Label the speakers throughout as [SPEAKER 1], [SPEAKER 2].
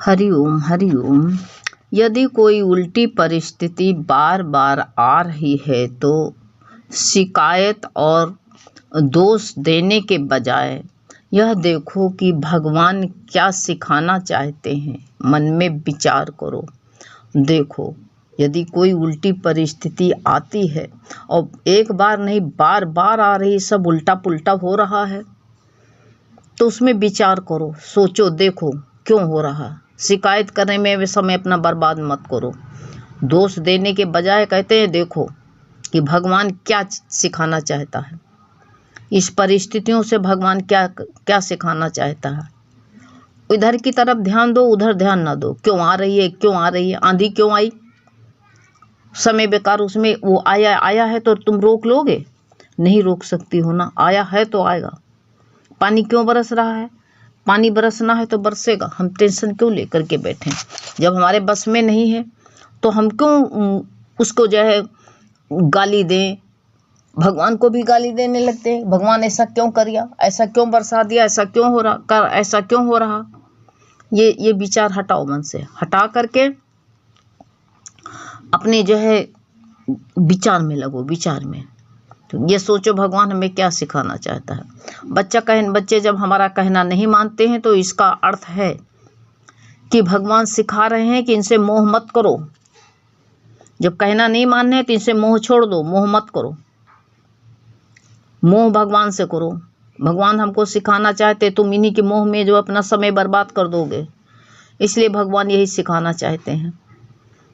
[SPEAKER 1] हरिओम हरिओम। यदि कोई उल्टी परिस्थिति बार बार आ रही है तो शिकायत और दोष देने के बजाय यह देखो कि भगवान क्या सिखाना चाहते हैं। मन में विचार करो। देखो, यदि कोई उल्टी परिस्थिति आती है और एक बार नहीं बार बार आ रही, सब उल्टा पुल्टा हो रहा है, तो उसमें विचार करो, सोचो, देखो क्यों हो रहा। शिकायत करने में वे समय अपना बर्बाद मत करो। दोष देने के बजाय कहते हैं देखो कि भगवान क्या सिखाना चाहता है, इस परिस्थितियों से भगवान क्या क्या सिखाना चाहता है। इधर की तरफ ध्यान दो, उधर ध्यान ना दो। क्यों आ रही है, क्यों आ रही है, आंधी क्यों आई, समय बेकार उसमें। वो आया है तो तुम रोक लोगे? नहीं रोक सकती हो ना, आया है तो आएगा। पानी क्यों बरस रहा है, पानी बरसना है तो बरसेगा। हम टेंशन क्यों लेकर के बैठे? जब हमारे बस में नहीं है तो हम क्यों उसको जो है गाली दें। भगवान को भी गाली देने लगते हैं, भगवान ऐसा क्यों कर दिया, ऐसा क्यों बरसा दिया, ऐसा क्यों हो रहा, ऐसा क्यों हो रहा। ये विचार हटाओ, मन से हटा करके अपने जो है विचार में लगो, विचार में। तो ये सोचो भगवान हमें क्या सिखाना चाहता है। बच्चे जब हमारा कहना नहीं मानते हैं तो इसका अर्थ है कि भगवान सिखा रहे हैं कि इनसे मोह मत करो। जब कहना नहीं मानने तो इनसे मोह छोड़ दो, मोह मत करो। मोह भगवान से करो। भगवान हमको सिखाना चाहते, तुम इन्हीं के मोह में जो अपना समय बर्बाद कर दोगे। इसलिए भगवान यही सिखाना चाहते हैं,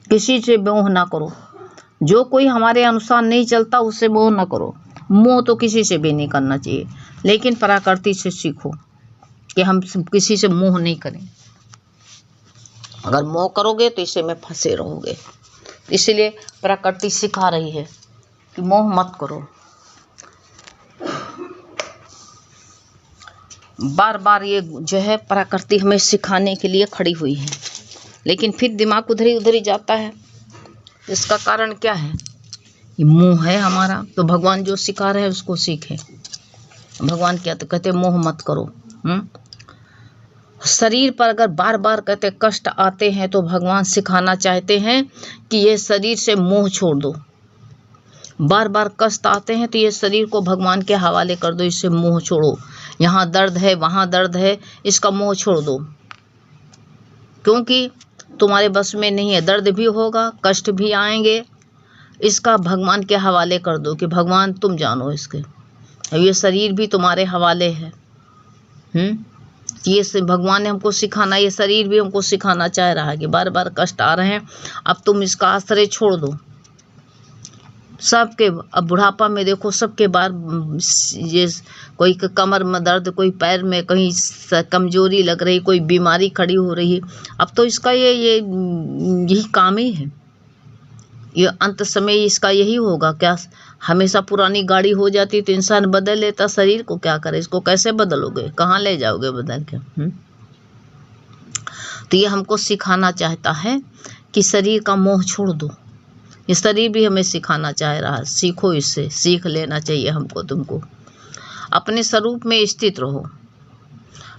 [SPEAKER 1] किसी से मोह ना करो। जो कोई हमारे अनुसार नहीं चलता उससे मोह न करो। मोह तो किसी से भी नहीं करना चाहिए, लेकिन प्रकृति से सीखो कि हम किसी से मोह नहीं करें। अगर मोह करोगे तो इसे में फंसे रहोगे। इसलिए प्रकृति सिखा रही है कि मोह मत करो। बार बार ये जो है प्रकृति हमें सिखाने के लिए खड़ी हुई है, लेकिन फिर दिमाग उधर ही जाता है। इसका कारण क्या है? ये मोह है हमारा। तो भगवान जो सिखा रहे हैं उसको सीखें। भगवान क्या तो कहते मोह मत करो। शरीर पर अगर बार बार कहते कष्ट आते हैं तो भगवान सिखाना चाहते हैं कि ये शरीर से मोह छोड़ दो। बार बार कष्ट आते हैं तो ये शरीर को भगवान के हवाले कर दो, इससे मोह छोड़ो। यहाँ दर्द है, वहाँ दर्द है, इसका मोह छोड़ दो, क्योंकि तुम्हारे बस में नहीं है। दर्द भी होगा, कष्ट भी आएंगे, इसका भगवान के हवाले कर दो कि भगवान तुम जानो इसके। ये शरीर भी तुम्हारे हवाले है। ये भगवान ने हमको सिखाना, ये शरीर भी हमको सिखाना चाह रहा है कि बार बार कष्ट आ रहे हैं, अब तुम इसका आश्रय छोड़ दो। सबके अब बुढ़ापा में देखो, सबके बार ये कोई कमर में दर्द, कोई पैर में कहीं कमजोरी लग रही, कोई बीमारी खड़ी हो रही। अब तो इसका यही काम ही है। ये अंत समय इसका यही होगा क्या? हमेशा पुरानी गाड़ी हो जाती तो इंसान बदल लेता, शरीर को क्या करे, इसको कैसे बदलोगे, कहाँ ले जाओगे बदल के? तो ये हमको सिखाना चाहता है कि शरीर का मोह छोड़ दो। ये शरीर भी हमें सिखाना चाह रहा है, सीखो, इससे सीख लेना चाहिए हमको। तुमको अपने स्वरूप में स्थित रहो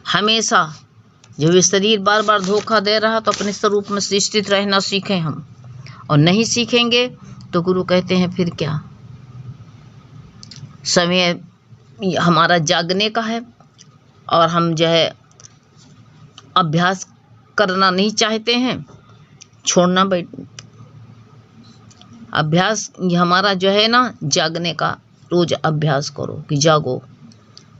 [SPEAKER 1] हमेशा। जब ये शरीर बार बार धोखा दे रहा तो अपने स्वरूप में स्थित रहना सीखें हम। और नहीं सीखेंगे तो गुरु कहते हैं फिर क्या, समय हमारा जागने का है और हम जो है अभ्यास करना नहीं चाहते हैं, छोड़ना अभ्यास हमारा जो है ना जागने का। रोज अभ्यास करो कि जागो,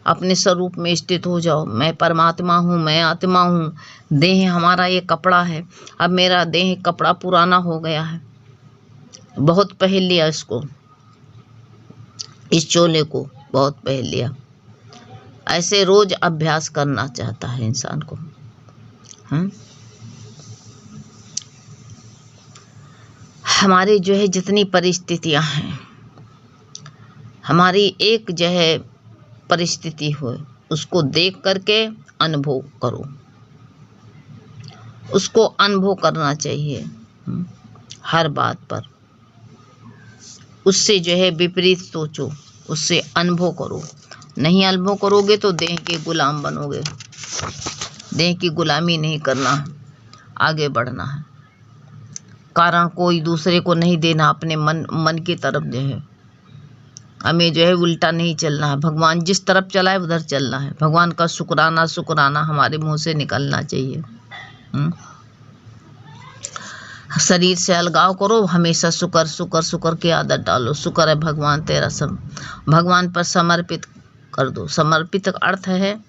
[SPEAKER 1] अपने स्वरूप में स्थित हो जाओ। मैं परमात्मा हूँ, मैं आत्मा हूँ। देह हमारा ये कपड़ा है, अब मेरा देह कपड़ा पुराना हो गया है, बहुत पहन लिया इसको, इस चोले को बहुत पहन लिया। ऐसे रोज अभ्यास करना चाहता है इंसान को। हमारी जो है जितनी परिस्थितियां हैं, हमारी एक जो है परिस्थिति हो, उसको देख करके अनुभव करो, उसको अनुभव करना चाहिए हर बात पर। उससे जो है विपरीत सोचो, उससे अनुभव करो। नहीं अनुभव करोगे तो देह के गुलाम बनोगे। देह की गुलामी नहीं करना। आगे बढ़ना है। कारण कोई दूसरे को नहीं देना, अपने मन की तरफ जो है हमें जो है उल्टा नहीं चलना है। भगवान जिस तरफ चलाए उधर चलना है। भगवान का शुक्राना हमारे मुंह से निकलना चाहिए। शरीर से अलगाव करो, हमेशा शुक्र की आदत डालो। शुक्र है भगवान तेरा सब, भगवान पर समर्पित कर दो। समर्पित का अर्थ है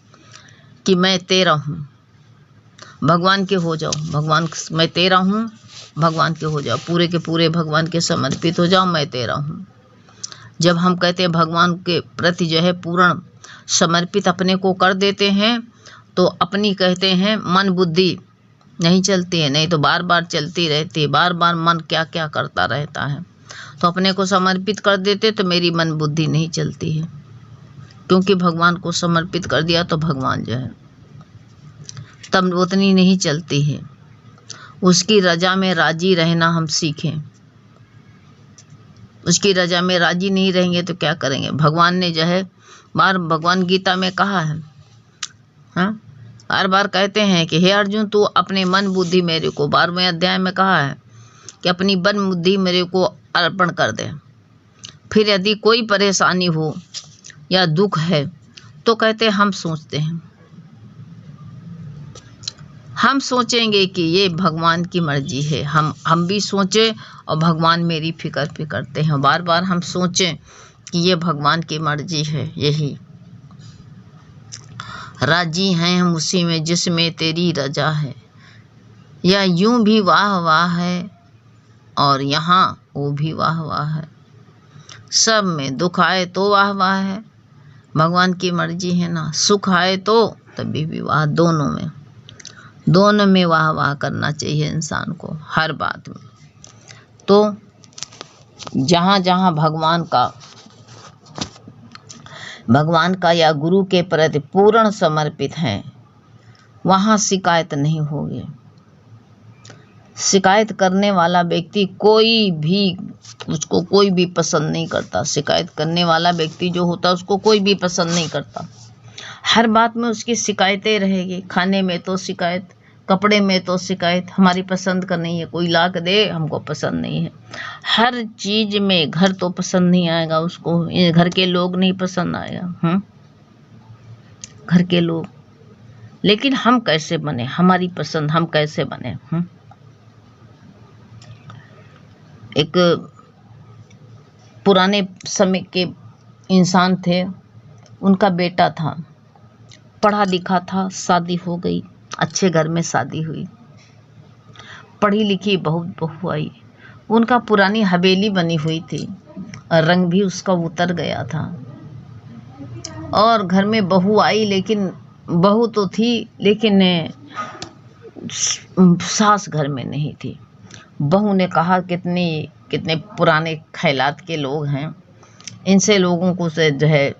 [SPEAKER 1] कि मैं तेरा हूँ, भगवान के हो जाओ। भगवान मैं तेरा हूँ, भगवान के हो जाओ, पूरे के पूरे भगवान के समर्पित हो जाओ, मैं तेरा हूँ। जब हम कहते हैं भगवान के प्रति जो है पूर्ण समर्पित अपने को कर देते हैं, तो अपनी कहते हैं मन बुद्धि नहीं चलती है, नहीं तो बार बार चलती रहती है। बार बार मन क्या क्या करता रहता है। तो अपने को समर्पित कर देते तो मेरी मन बुद्धि नहीं चलती है, क्योंकि भगवान को समर्पित कर दिया तो भगवान जो है तब उतनी नहीं चलती है। उसकी रजा में राजी रहना हम सीखें। उसकी रजा में राजी नहीं रहेंगे तो क्या करेंगे। भगवान ने जो है भगवान गीता में कहा है, हाँ, हर बार कहते हैं कि हे अर्जुन तू अपने मन बुद्धि मेरे को, 12वें अध्याय में कहा है कि अपनी मन बुद्धि मेरे को अर्पण कर दे। फिर यदि कोई परेशानी हो या दुख है तो कहते हम सोचते हैं, हम सोचेंगे कि ये भगवान की मर्जी है। हम भी सोचें और भगवान मेरी फिक्र भी करते हैं। बार बार हम सोचें कि ये भगवान की मर्जी है। यही राजी हैं हम उसी में जिसमें तेरी रजा है। या यूं भी वाह वाह है और यहाँ वो भी वाह वाह है। सब में दुख आए तो वाह वाह है, भगवान की मर्जी है ना। सुख आए तो तभी भी वाह, दोनों में वाह वाह करना चाहिए इंसान को हर बात में। तो जहाँ जहाँ भगवान का या गुरु के प्रति पूर्ण समर्पित हैं, वहाँ शिकायत नहीं होगी। शिकायत करने वाला व्यक्ति उसको कोई भी पसंद नहीं करता। शिकायत करने वाला व्यक्ति जो होता है उसको कोई भी पसंद नहीं करता। हर बात में उसकी शिकायतें रहेगी। खाने में तो शिकायत, कपड़े में तो शिकायत, हमारी पसंद का नहीं है, कोई ला के दे हमको पसंद नहीं है। हर चीज में, घर तो पसंद नहीं आएगा उसको, घर के लोग नहीं पसंद आएगा, घर के लोग। लेकिन हम कैसे बने, हमारी पसंद हम कैसे बने। एक पुराने समय के इंसान थे, उनका बेटा था, पढ़ा लिखा था, शादी हो गई, अच्छे घर में शादी हुई, पढ़ी लिखी बहू आई। उनका पुरानी हवेली बनी हुई थी, रंग भी उसका उतर गया था। और घर में बहू आई, लेकिन बहू तो थी लेकिन सास घर में नहीं थी। बहू ने कहा कितने पुराने ख्यालात के लोग हैं, इनसे लोगों को से जो है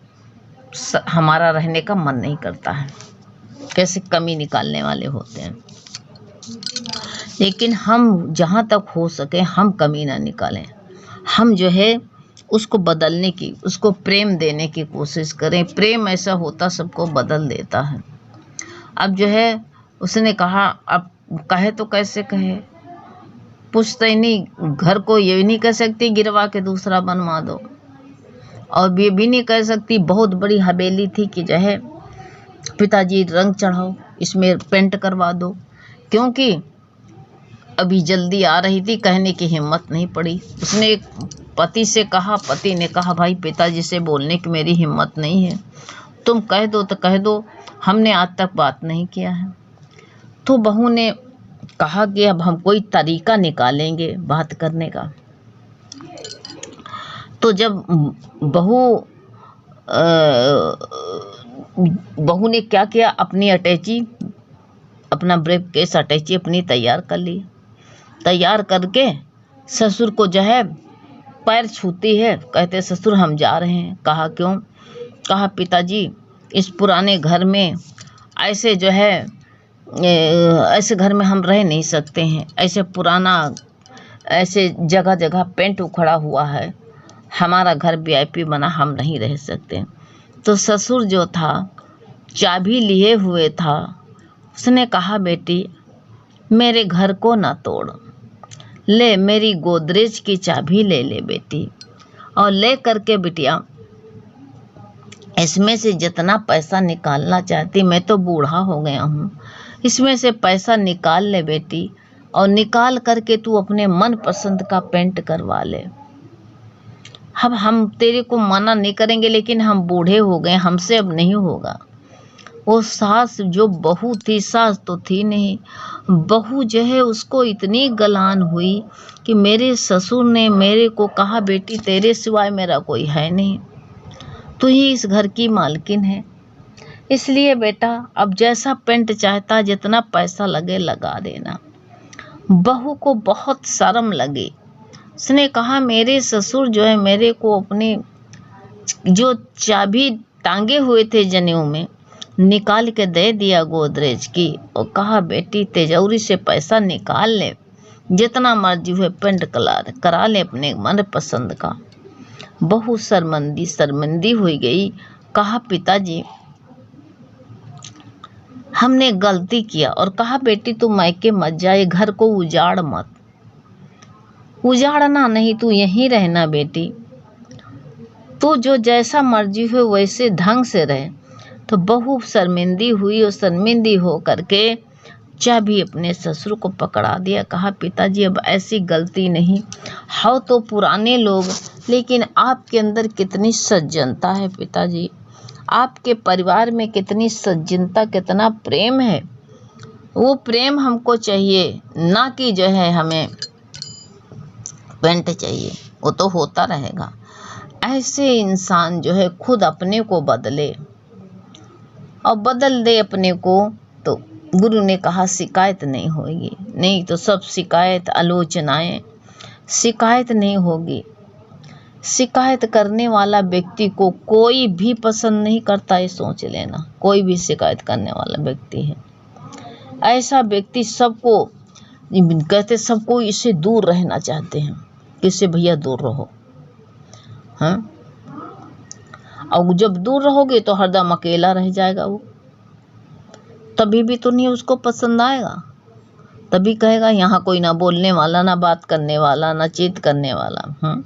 [SPEAKER 1] हमारा रहने का मन नहीं करता है, कैसे कमी निकालने वाले होते हैं। लेकिन हम जहाँ तक हो सके हम कमी ना निकालें। हम जो है उसको बदलने की, उसको प्रेम देने की कोशिश करें। प्रेम ऐसा होता सबको बदल देता है। अब जो है उसने कहा, अब कहे तो कैसे कहे, पूछते ही नहीं। घर को ये नहीं कह सकती गिरवा के दूसरा बनवा दो, और ये भी नहीं कह सकती बहुत बड़ी हवेली थी कि जो है पिताजी रंग चढ़ाओ, इसमें पेंट करवा दो, क्योंकि अभी जल्दी आ रही थी, कहने की हिम्मत नहीं पड़ी। उसने एक पति से कहा, पति ने कहा भाई पिताजी से बोलने की मेरी हिम्मत नहीं है, तुम कह दो तो कह दो, हमने आज तक बात नहीं किया है। तो बहू ने कहा कि अब हम कोई तरीका निकालेंगे बात करने का। तो जब बहू ने क्या किया, अपनी अटैची, अपना ब्रीफ केस अटैची अपनी तैयार कर ली। तैयार करके ससुर को जो है पैर छूती है, कहते ससुर हम जा रहे हैं। कहा क्यों? कहा पिताजी इस पुराने घर में ऐसे जो है ऐसे घर में हम रह नहीं सकते हैं, ऐसे पुराना, ऐसे जगह जगह पेंट उखड़ा हुआ है, हमारा घर वीआईपी बना, हम नहीं रह सकते। तो ससुर जो था चाबी लिए हुए था, उसने कहा बेटी मेरे घर को ना तोड़, ले मेरी गोदरेज की चाबी ले ले बेटी, और ले करके बिटिया इसमें से जितना पैसा निकालना चाहती, मैं तो बूढ़ा हो गया हूँ, इसमें से पैसा निकाल ले बेटी, और निकाल करके तू अपने मन पसंद का पेंट करवा ले। अब हम तेरे को मना नहीं करेंगे, लेकिन हम बूढ़े हो गए, हमसे अब नहीं होगा। वो सास जो बहू थी, सास तो थी नहीं, बहू जो है उसको इतनी गलान हुई कि मेरे ससुर ने मेरे को कहा, बेटी तेरे सिवाय मेरा कोई है नहीं, तू ही इस घर की मालकिन है, इसलिए बेटा अब जैसा पेंट चाहता, जितना पैसा लगे लगा देना। बहू को बहुत शर्म लगी। उसने कहा, मेरे ससुर जो है मेरे को अपने जो चाबी टांगे हुए थे जनेऊ में, निकाल के दे दिया गोदरेज की, और कहा, बेटी तिजोरी से पैसा निकाल ले, जितना मर्जी हुए पेंट करा ले अपने मन पसंद का। बहू शर्मिंदी हुई गई। कहा, पिताजी हमने गलती किया, और कहा, बेटी तू मायके मत जाए, घर को उजाड़ मत, उजाड़ना नहीं, तू यहीं रहना बेटी, तू जो जैसा मर्जी हो वैसे ढंग से रहे। तो बहू शर्मिंदी हुई, और शर्मिंदी हो करके चाबी अपने ससुर को पकड़ा दिया। कहा, पिताजी अब ऐसी गलती नहीं, हो तो पुराने लोग, लेकिन आपके अंदर कितनी सज्जनता है पिताजी, आपके परिवार में कितनी सज्जनता, कितना प्रेम है, वो प्रेम हमको चाहिए, ना कि जो है हमें पेंट चाहिए, वो तो होता रहेगा। ऐसे इंसान जो है खुद अपने को बदले और बदल दे अपने को, तो गुरु ने कहा शिकायत नहीं होगी। नहीं तो सब शिकायत, आलोचनाएं, शिकायत नहीं होगी। शिकायत करने वाला व्यक्ति को कोई भी पसंद नहीं करता, ये सोच लेना, कोई भी शिकायत करने वाला व्यक्ति है ऐसा व्यक्ति सबको कहते, सबको इससे दूर रहना चाहते हैं, इससे भैया दूर रहो। हाँ, और जब दूर रहोगे तो हरदम अकेला रह जाएगा वो, तभी भी तो नहीं उसको पसंद आएगा, तभी कहेगा यहाँ कोई ना बोलने वाला, ना बात करने वाला, ना चीत करने वाला।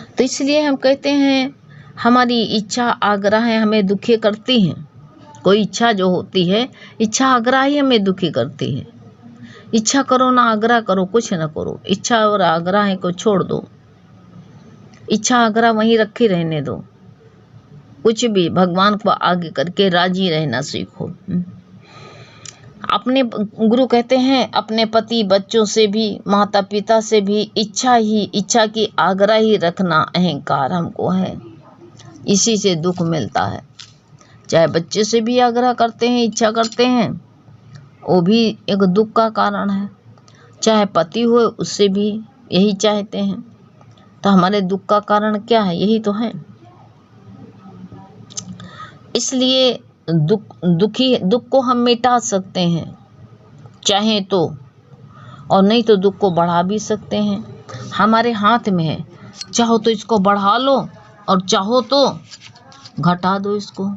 [SPEAKER 1] तो इसलिए हम कहते हैं हमारी इच्छा आग्रह हमें दुखी करती हैं। कोई इच्छा जो होती है, इच्छा आग्रह ही हमें दुखी करती है। इच्छा करो ना आग्रह करो, कुछ ना करो, इच्छा और आग्रह को छोड़ दो, इच्छा आग्रह वहीं रखे रहने दो, कुछ भी भगवान को आगे करके राजी रहना सीखो। अपने गुरु कहते हैं अपने पति बच्चों से भी, माता पिता से भी इच्छा की आग्रह ही रखना अहंकार हमको है, इसी से दुख मिलता है। चाहे बच्चे से भी आग्रह करते हैं, इच्छा करते हैं, वो भी एक दुख का कारण है। चाहे पति हो, उससे भी यही चाहते हैं, तो हमारे दुख का कारण क्या है? यही तो है। इसलिए दुख को हम मिटा सकते हैं चाहे तो, और नहीं तो दुख को बढ़ा भी सकते हैं, हमारे हाथ में है। चाहो तो इसको बढ़ा लो और चाहो तो घटा दो इसको।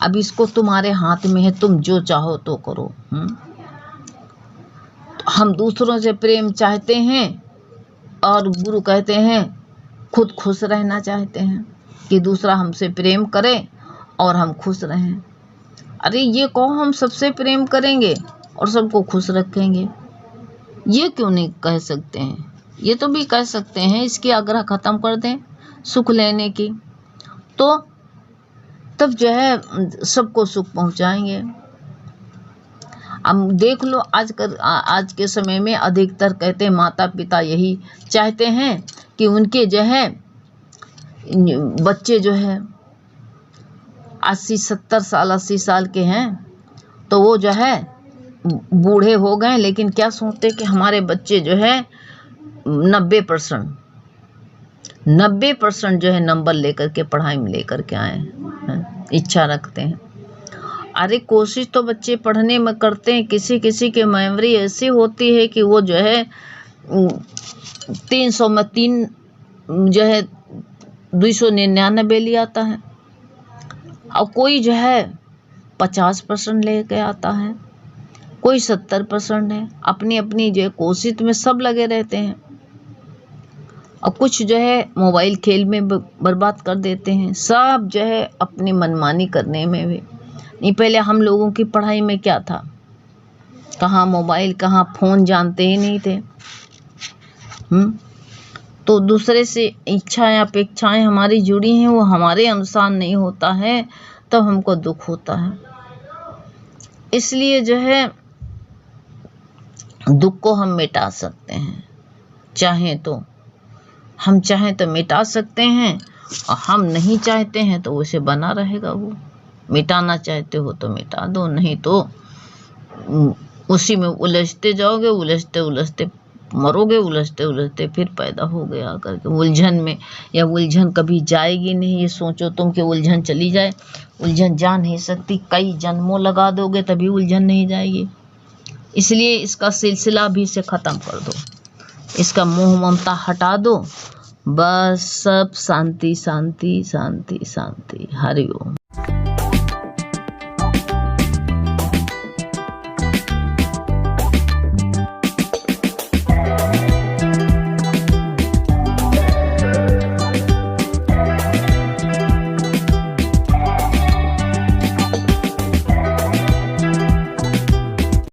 [SPEAKER 1] अब इसको तुम्हारे हाथ में है, तुम जो चाहो तो करो। हम दूसरों से प्रेम चाहते हैं और गुरु कहते हैं खुद खुश रहना चाहते हैं कि दूसरा हमसे प्रेम करे और हम खुश रहें। अरे ये कहो हम सबसे प्रेम करेंगे और सबको खुश रखेंगे, ये क्यों नहीं कह सकते हैं? ये तो भी कह सकते हैं इसकी आग्रह खत्म कर दें सुख लेने की, तो तब जो है सबको सुख पहुंचाएंगे। अब देख लो आज के समय में अधिकतर कहते हैं माता पिता यही चाहते हैं कि उनके जो है बच्चे जो है 80 साल के हैं तो वो जो है बूढ़े हो गए, लेकिन क्या सोचते कि हमारे बच्चे जो है 90% जो है नंबर लेकर के पढ़ाई में लेकर के आए, इच्छा रखते हैं। अरे कोशिश तो बच्चे पढ़ने में करते हैं, किसी किसी की मेमोरी ऐसी होती है कि वो जो है 300 में 3 जो है 299 ले आता है, और कोई जो है 50% लेके आता है, कोई 70% है। अपनी अपनी जो है कोशिश में सब लगे रहते हैं, और कुछ जो है मोबाइल खेल में बर्बाद कर देते हैं। सब जो है अपनी मनमानी करने में भी नहीं। पहले हम लोगों की पढ़ाई में क्या था, कहाँ मोबाइल कहाँ फ़ोन, जानते ही नहीं थे। तो दूसरे से इच्छाएं अपेक्षाएं हमारी जुड़ी हैं, वो हमारे अनुसार नहीं होता है, तब हमको दुख होता है। इसलिए जो है दुख को हम मिटा सकते हैं, हम चाहें तो मिटा सकते हैं, और हम नहीं चाहते हैं तो उसे बना रहेगा। वो मिटाना चाहते हो तो मिटा दो, नहीं तो उसी में उलझते जाओगे, उलझते उलझते मरोगे, उलझते उलझते फिर पैदा हो गया करके उलझन में। या उलझन कभी जाएगी नहीं, ये सोचो तुम कि उलझन चली जाए, उलझन जा नहीं सकती। कई जन्मों लगा दोगे तभी उलझन नहीं जाएगी। इसलिए इसका सिलसिला भी से ख़त्म कर दो, इसका मोह ममता हटा दो, बस सब शांति शांति शांति शांति। हरि ओम।